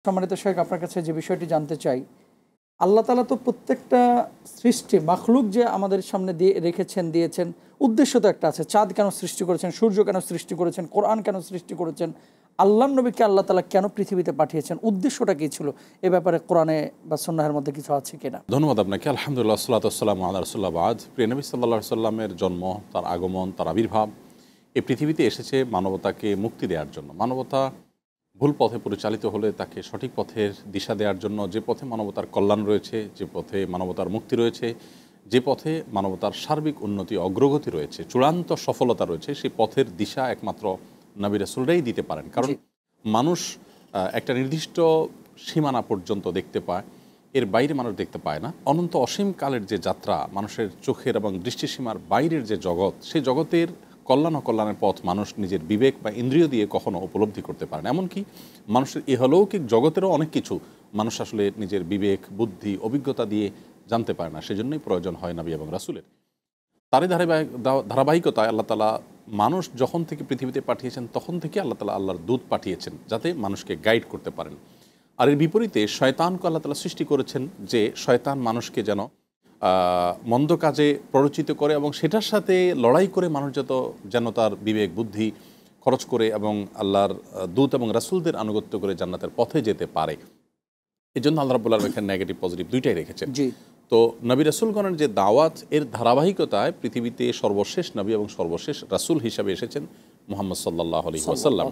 সম্মানিত শেখ, আপনার কাছে যে বিষয়টি জানতে চাই, আল্লাহ তাআলা তো প্রত্যেকটা সৃষ্টি মাখলুক যে আমাদের সামনে দিয়ে রেখেছেন, দিয়েছেন, উদ্দেশ্য তো একটা আছে। চাঁদ কেন সৃষ্টি করেছেন, সূর্য কেন সৃষ্টি করেছেন, কোরআন কেন সৃষ্টি করেছেন, আল্লাহর নবীকে আল্লাহ তাআলা কেন পৃথিবীতে পাঠিয়েছেন, উদ্দেশ্যটা কী ছিল? এ ব্যাপারে কোরআনে বা সুন্নাহের মধ্যে কিছু আছে কিনা? ধন্যবাদ আপনাকে। আলহামদুলিল্লাহ, সাল্লাতু ওয়াসসালামু আলা রাসূলিল্লাহ বাদ। প্রিয় নবী সাল্লাল্লাহু আলাইহি সাল্লামের জন্ম, তার আগমন, তার আবির্ভাব এই পৃথিবীতে এসেছে মানবতাকে মুক্তি দেওয়ার জন্য। মানবতা ভুল পথে পরিচালিত হলে তাকে সঠিক পথের দিশা দেওয়ার জন্য, যে পথে মানবতার কল্যাণ রয়েছে, যে পথে মানবতার মুক্তি রয়েছে, যে পথে মানবতার সার্বিক উন্নতি অগ্রগতি রয়েছে, চূড়ান্ত সফলতা রয়েছে, সেই পথের দিশা একমাত্র নবী রাসূলরাই দিতে পারেন। কারণ মানুষ একটা নির্দিষ্ট সীমানা পর্যন্ত দেখতে পায়, এর বাইরে মানুষ দেখতে পায় না। অনন্ত অসীম কালের যে যাত্রা, মানুষের চোখের এবং দৃষ্টিসীমার বাইরের যে জগৎ, সেই জগতের কল্যাণ অকল্যাণের পথ মানুষ নিজের বিবেক বা ইন্দ্রিয় দিয়ে কখনো উপলব্ধি করতে পারে না। এমনকি মানুষের ইহলৌকিক জগতেরও অনেক কিছু মানুষ আসলে নিজের বিবেক, বুদ্ধি, অভিজ্ঞতা দিয়ে জানতে পারে না। সেজন্যই প্রয়োজন হয় নবী এবং রাসূলের। তারই ধারাবাহিকতায় আল্লাহ তাআলা মানুষ যখন থেকে পৃথিবীতে পাঠিয়েছেন, তখন থেকে আল্লাহ তাআলা আল্লাহর দূত পাঠিয়েছেন যাতে মানুষকে গাইড করতে পারেন। আর এর বিপরীতে শয়তানকে আল্লাহ তাআলা সৃষ্টি করেছেন যে শয়তান মানুষকে যেন মন্দ কাজে প্ররোচিত করে এবং সেটার সাথে লড়াই করে মানুষ যেন তার বিবেক বুদ্ধি খরচ করে এবং আল্লাহর দূত এবং রাসূলদের আনুগত্য করে জান্নাতের পথে যেতে পারে। এই জন্য আল্লাহ রাব্বুল আলামিন এখানে নেগেটিভ পজিটিভ দুইটাই রেখেছেন। তো নবী রাসূলগণের যে দাওয়াত, এর ধারাবাহিকতায় পৃথিবীতে সর্বশেষ নবী এবং সর্বশেষ রাসূল হিসাবে এসেছেন মুহাম্মদ সাল্লাল্লাহু আলাইহি ওয়াসাল্লাম।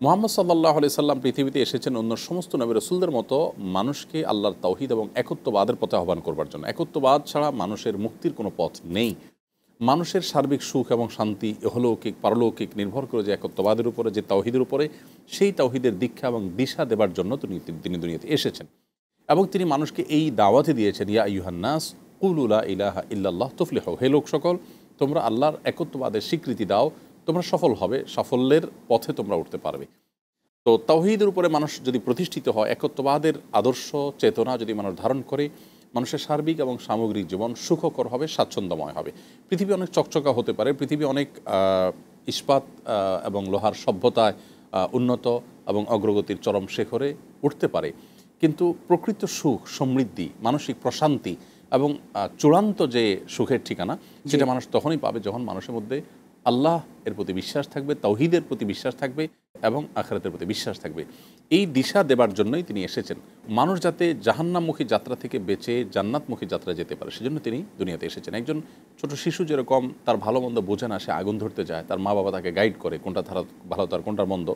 মুহাম্মদ সাল্লাল্লাহু আলাইহি সাল্লাম পৃথিবীতে এসেছেন অন্য সমস্ত নবী রাসূলদের মতো মানুষকে আল্লাহর তাওহীদ এবং একত্ববাদের পথে আহ্বান করবার জন্য। একত্ববাদ ছাড়া মানুষের মুক্তির কোনো পথ নেই। মানুষের সার্বিক সুখ এবং শান্তি ইহলৌকিক পারলৌকিক নির্ভর করে যে একত্ববাদের উপরে, যে তাওহীদের উপরে, সেই তাওহীদের দীক্ষা এবং দিশা দেবার জন্য তিনি দুনিয়াতে এসেছেন এবং তিনি মানুষকে এই দাওয়াতে দিয়েছেন, ইয়া আইয়ুহান নাস কুলু লা ইলাহা ইল্লাল্লাহ তুফলিহু। হে লোক সকল, তোমরা আল্লাহর একত্ববাদের স্বীকৃতি দাও, তোমরা সফল হবে, সাফল্যের পথে তোমরা উঠতে পারবে। তো তাওহীদের উপরে মানুষ যদি প্রতিষ্ঠিত হয়, একত্ববাদের আদর্শ চেতনা যদি মানুষ ধারণ করে, মানুষের সার্বিক এবং সামগ্রিক জীবন সুখকর হবে, স্বাচ্ছন্দ্যময় হবে। পৃথিবী অনেক চকচকা হতে পারে, পৃথিবী অনেক ইস্পাত এবং লোহার সভ্যতায় উন্নত এবং অগ্রগতির চরম শিখরে উঠতে পারে, কিন্তু প্রকৃত সুখ, সমৃদ্ধি, মানসিক প্রশান্তি এবং চূড়ান্ত যে সুখের ঠিকানা, সেটা মানুষ তখনই পাবে যখন মানুষের মধ্যে আল্লাহ এর প্রতি বিশ্বাস থাকবে, তাওহীদের প্রতি বিশ্বাস থাকবে এবং আখিরাতের প্রতি বিশ্বাস থাকবে। এই দিশা দেবার জন্যই তিনি এসেছেন, মানুষ যাতে জাহান্নামমুখী যাত্রা থেকে বেঁচে জান্নাতমুখী যাত্রায় যেতে পারে, সেজন্য তিনি দুনিয়াতে এসেছেন। একজন ছোট শিশু যেরকম তার ভালো মন্দ বোঝে না, সে আগুন ধরতে যায়, তার মা বাবা তাকে গাইড করে কোনটা ভালো তার কোনটা মন্দ,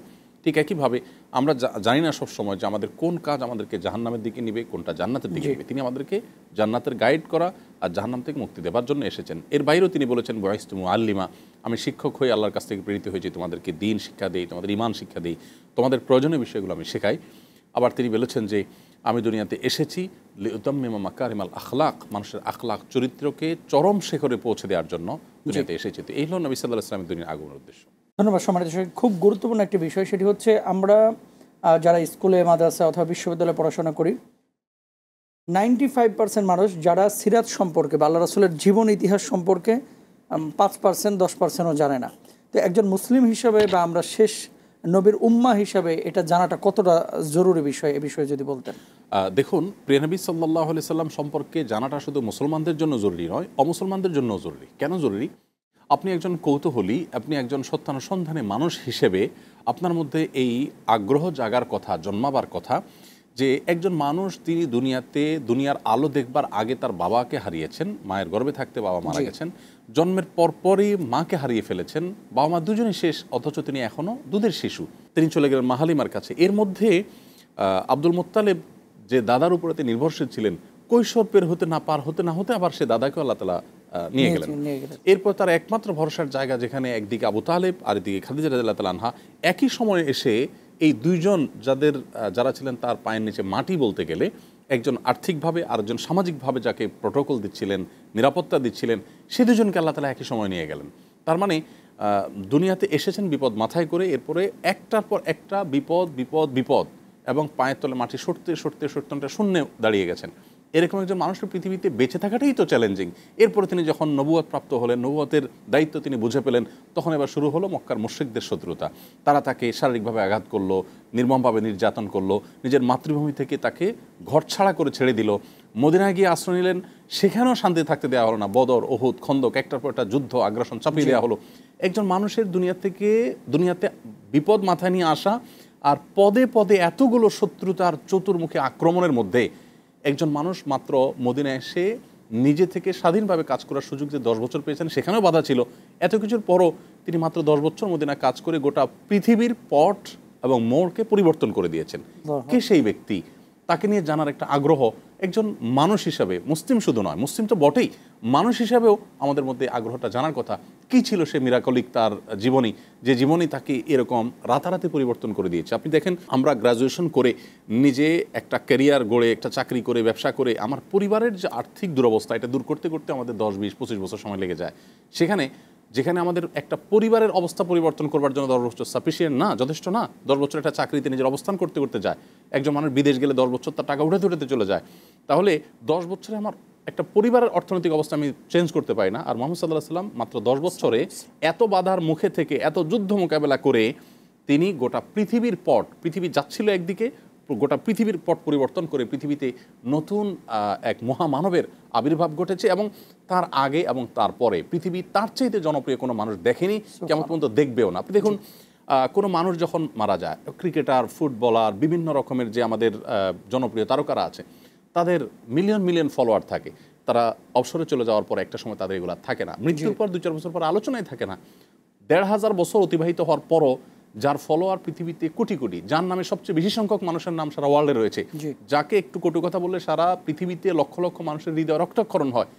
ঠিক একইভাবে আমরা জানি না সব সময় যে আমাদের কোন কাজ আমাদেরকে জাহান্নামের দিকে নিবে, কোনটা জান্নাতের দিকে নিবে। তিনি আমাদেরকে জান্নাতের গাইড করা আর জাহান্নাম থেকে মুক্তি দেবার জন্য এসেছেন। এর বাইরেও তিনি বলেছেন, বুইসতু মুআল্লিমা, আমি শিক্ষক হয়ে আল্লাহর কাছ থেকে প্রেরিত হয়েছি, তোমাদেরকে দ্বীন শিক্ষা দেই, তোমাদের ঈমান শিক্ষা দেই, তোমাদের প্রয়োজনীয় বিষয়গুলো আমি শেখাই। আবার তিনি বলেছেন যে আমি দুনিয়াতে এসেছি লিউতাম্মিমা মাকারিমাল আখলাক, মানুষের আখলাক চরিত্রকে চরম শিখরে পৌঁছে দেওয়ার জন্য দুনিয়াতে এসেছি। তো এই হলো নবী সাল্লাল্লাহু আলাইহি ওয়াসাল্লামের দুনিয়ার আগমনের উদ্দেশ্য। ধন্যবাদ সম্মানিত শেখ। খুব গুরুত্বপূর্ণ একটি বিষয়, সেটি হচ্ছে আমরা যারা স্কুলে, মাদ্রাসা অথবা বিশ্ববিদ্যালয়ে পড়াশোনা করি, 95% মানুষ যারা সিরাত সম্পর্কে বা আল্লাহ রাসূলের জীবন ইতিহাস সম্পর্কে 5% 10%ও জানে না। তো একজন মুসলিম হিসাবে বা আমরা শেষ নবীর উম্মাহ হিসাবে এটা জানাটা কতটা জরুরি বিষয়, এ বিষয়ে যদি বলতেন। দেখুন, প্রিয় নবী সাল্লাল্লাহু আলাইহি সাল্লাম সম্পর্কে জানাটা শুধু মুসলমানদের জন্য জরুরি নয়, অমুসলমানদের জন্যও জরুরি। কেন জরুরি? আপনি একজন কৌতূহলী, আপনি একজন সত্যানুসন্ধানী মানুষ হিসেবে আপনার মধ্যে এই আগ্রহ জাগার কথা, জন্মাবার কথা যে একজন মানুষ তিনি দুনিয়ার আলো দেখবার আগে তার বাবাকে হারিয়েছেন, মায়ের গর্ভে থাকতে বাবা মারা গেছেন, জন্মের পরপরই মাকে হারিয়ে ফেলেছেন, বাবা মা দুজনই শেষ, অথচ তিনি এখনও দুধের শিশু, তিনি চলে গেলেন মা হালিমার কাছে। এর মধ্যে আব্দুল মুত্তালিব যে দাদার উপরে তিনি নির্ভরশীল ছিলেন, কৈশোর পের হতে না হতে আবার সে দাদাকে আল্লাহ তাআলা নিয়ে গেলেন। এরপর তার একমাত্র ভরসার জায়গা, যেখানে একদিকে আবু তালেব আর এদিকে খাদিজা রাদিয়াল্লাহু তাআলা আনহা, একই সময়ে এসে এই দুইজন যারা ছিলেন তার পায়ের নিচে মাটি বলতে গেলে, একজন আর্থিকভাবে আর একজন সামাজিকভাবে যাকে প্রোটোকল দিচ্ছিলেন, নিরাপত্তা দিচ্ছিলেন, সে দুজনকে আল্লাহ তাআলা একই সময় নিয়ে গেলেন। তার মানে দুনিয়াতে এসেছেন বিপদ মাথায় করে, এরপরে একটার পর একটা বিপদ বিপদ বিপদ এবং পায়ের তলে মাটি সরতে শূন্যে দাঁড়িয়ে গেছেন। এরকম একজন মানুষের পৃথিবীতে বেঁচে থাকাটাই তো চ্যালেঞ্জিং। এরপরে তিনি যখন নবুয়ত প্রাপ্ত হলেন, নবুয়তের দায়িত্ব তিনি বুঝে পেলেন, তখন এবার শুরু হলো মক্কার মুশরিকদের শত্রুতা। তারা তাকে শারীরিকভাবে আঘাত করলো, নির্মমভাবে নির্যাতন করলো, নিজের মাতৃভূমি থেকে তাকে ঘরছাড়া করে ছেড়ে দিল। মদিনায় গিয়ে আশ্রয় নিলেন, সেখানেও শান্তি থাকতে দেওয়া হলো না। বদর, ওহুদ, খন্দক, একটার পর একটা যুদ্ধ, আগ্রাসন চাপিয়ে দেওয়া হলো। একজন মানুষের দুনিয়াতে বিপদ মাথায় নিয়ে আসা, আর পদে পদে এতগুলো শত্রুতার চতুর্মুখী আক্রমণের মধ্যে একজন মানুষ মাত্র মদিনায় এসে নিজে থেকে স্বাধীনভাবে কাজ করার সুযোগ যে 10 বছর পেয়েছেন, সেখানেও বাধা ছিল। এত কিছুর পরও তিনি মাত্র 10 বছর মদিনায় কাজ করে গোটা পৃথিবীর পট এবং মোড়কে পরিবর্তন করে দিয়েছেন। কে সেই ব্যক্তি? তাকে নিয়ে জানার একটা আগ্রহ একজন মানুষ হিসাবে, মুসলিম শুধু নয়, মুসলিম তো বটেই, মানুষ হিসাবেও আমাদের মধ্যে আগ্রহটা জানার কথা। কী ছিল সে মিরাকলিক তার জীবনী, যে জীবনী তাকে এরকম রাতারাতি পরিবর্তন করে দিয়েছে? আপনি দেখেন, আমরা গ্রাজুয়েশন করে নিজে একটা ক্যারিয়ার গড়ে, একটা চাকরি করে, ব্যবসা করে, আমার পরিবারের যে আর্থিক দুরবস্থা, এটা দূর করতে করতে আমাদের 10, 20, 25 বছর সময় লেগে যায়। যেখানে আমাদের একটা পরিবারের অবস্থা পরিবর্তন করবার জন্য 10 বছর সাফিসিয়েন্ট না, যথেষ্ট না। 10 বছর একটা চাকরিতে নিজের অবস্থান করতে করতে যায়। একজন মানুষ বিদেশ গেলে 10 বছর তার টাকা উঠাতে চলে যায়। তাহলে 10 বছরে আমার একটা পরিবারের অর্থনৈতিক অবস্থা আমি চেঞ্জ করতে পারি না। আর মুহাম্মদ সাল্লাল্লাহু আলাইহি ওয়াসাল্লাম মাত্র 10 বছরে এত বাধার মুখে থেকে, এত যুদ্ধ মোকাবেলা করে তিনি গোটা পৃথিবী যাচ্ছিল একদিকে, গোটা পৃথিবীর পট পরিবর্তন করে পৃথিবীতে নতুন এক মহামানবের আবির্ভাব ঘটেছে। এবং তার আগে এবং তারপরে পৃথিবী তার চাইতে জনপ্রিয় কোনো মানুষ দেখেনি, কেমন পর্যন্ত দেখবেও না। আপনি দেখুন, কোনো মানুষ যখন মারা যায়, ক্রিকেটার, ফুটবলার, বিভিন্ন রকমের যে আমাদের জনপ্রিয় তারকারা আছে, তাদের মিলিয়ন মিলিয়ন ফলোয়ার থাকে। তারা অবসরে চলে যাওয়ার পর একটা সময় তাদের এগুলো থাকে না। মৃত্যুর পর 2-4 বছর পর আলোচনায় থাকে না। 1,500 বছর অতিবাহিত হওয়ার পরও যার ফলোয়ার পৃথিবীতে কোটি কোটি, যার নামে সবচেয়ে বেশি সংখ্যক মানুষের নাম সারা ওয়ার্ল্ডে রয়েছে, যাকে একটু কটু কথা বললে সারা পৃথিবীতে লক্ষ লক্ষ মানুষের হৃদয় রক্তক্ষরণ হয়,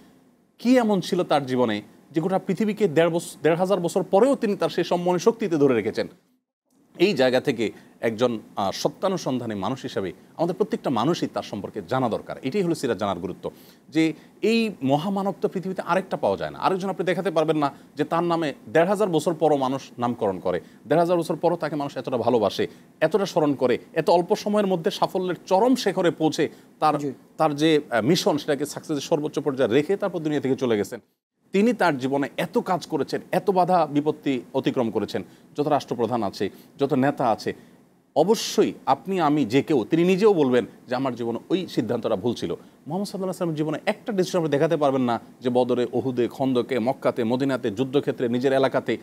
কি এমন ছিল তার জীবনে যে গোটা পৃথিবীকে 1,500 বছর পরেও তিনি তার সেই সম্মানের শক্তিতে ধরে রেখেছেন? এই জায়গা থেকে একজন সত্যানুসন্ধানী মানুষ হিসাবে আমাদের প্রত্যেকটা মানুষই তার সম্পর্কে জানা দরকার। এটাই হলো সিরাত জানার গুরুত্ব, যে এই মহামানব তো পৃথিবীতে আরেকটা পাওয়া যায় না। আরেকজন আপনি দেখাতে পারবেন না যে তার নামে 1,500 বছর পরও মানুষ নামকরণ করে, 1,500 বছর পরও তাকে মানুষ এতটা ভালোবাসে, এতটা স্মরণ করে, এত অল্প সময়ের মধ্যে সাফল্যের চরম শিখরে পৌঁছে তার যে মিশন, সেটাকে সাকসেসের সর্বোচ্চ পর্যায়ে রেখে তারপর দুনিয়া থেকে চলে গেছেন। তিনি তার জীবনে এত কাজ করেছেন, এত বাধা বিপত্তি অতিক্রম করেছেন। যত রাষ্ট্রপ্রধান আছে, যত নেতা আছে, অবশ্যই আপনি আমি যে কেউ, তিনি নিজেও বলবেন যে আমার জীবনে ওই সিদ্ধান্তটা ভুল ছিল। মুহাম্মদ সাল্লাল্লাহু আলাইহি ওয়াসাল্লামের জীবনে একটা ডিসিশন আপনি দেখাতে পারবেন না যে বদরে, ওহুদে, খন্দকে, মক্কাতে, মদিনাতে, যুদ্ধক্ষেত্রে, নিজের এলাকাতে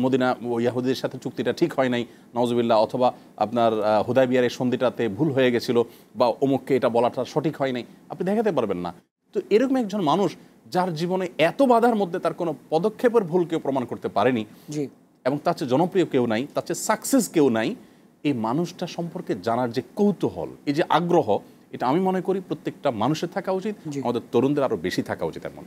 মদিনা ইয়াহুদীদের সাথে চুক্তিটা ঠিক হয় নাই, নাউজুবিল্লাহ, অথবা আপনার হুদায়বিয়ার এই সন্ধিটাতে ভুল হয়ে গেছিল, বা অমুককে এটা বলাটা সঠিক হয় নাই, আপনি দেখাতে পারবেন না। তো এরকম একজন মানুষ যার জীবনে এত বাধার মধ্যে তার কোনো পদক্ষেপের ভুল কেউ প্রমাণ করতে পারেনি, এবং তার চেয়ে জনপ্রিয় কেউ নাই, তার চেয়ে সাকসেস কেউ নাই, এই মানুষটা সম্পর্কে জানার যে কৌতূহল, এই যে আগ্রহ, এটা আমি মনে করি প্রত্যেকটা মানুষের থাকা উচিত, আমাদের তরুণদের আরও বেশি থাকা উচিত। এমন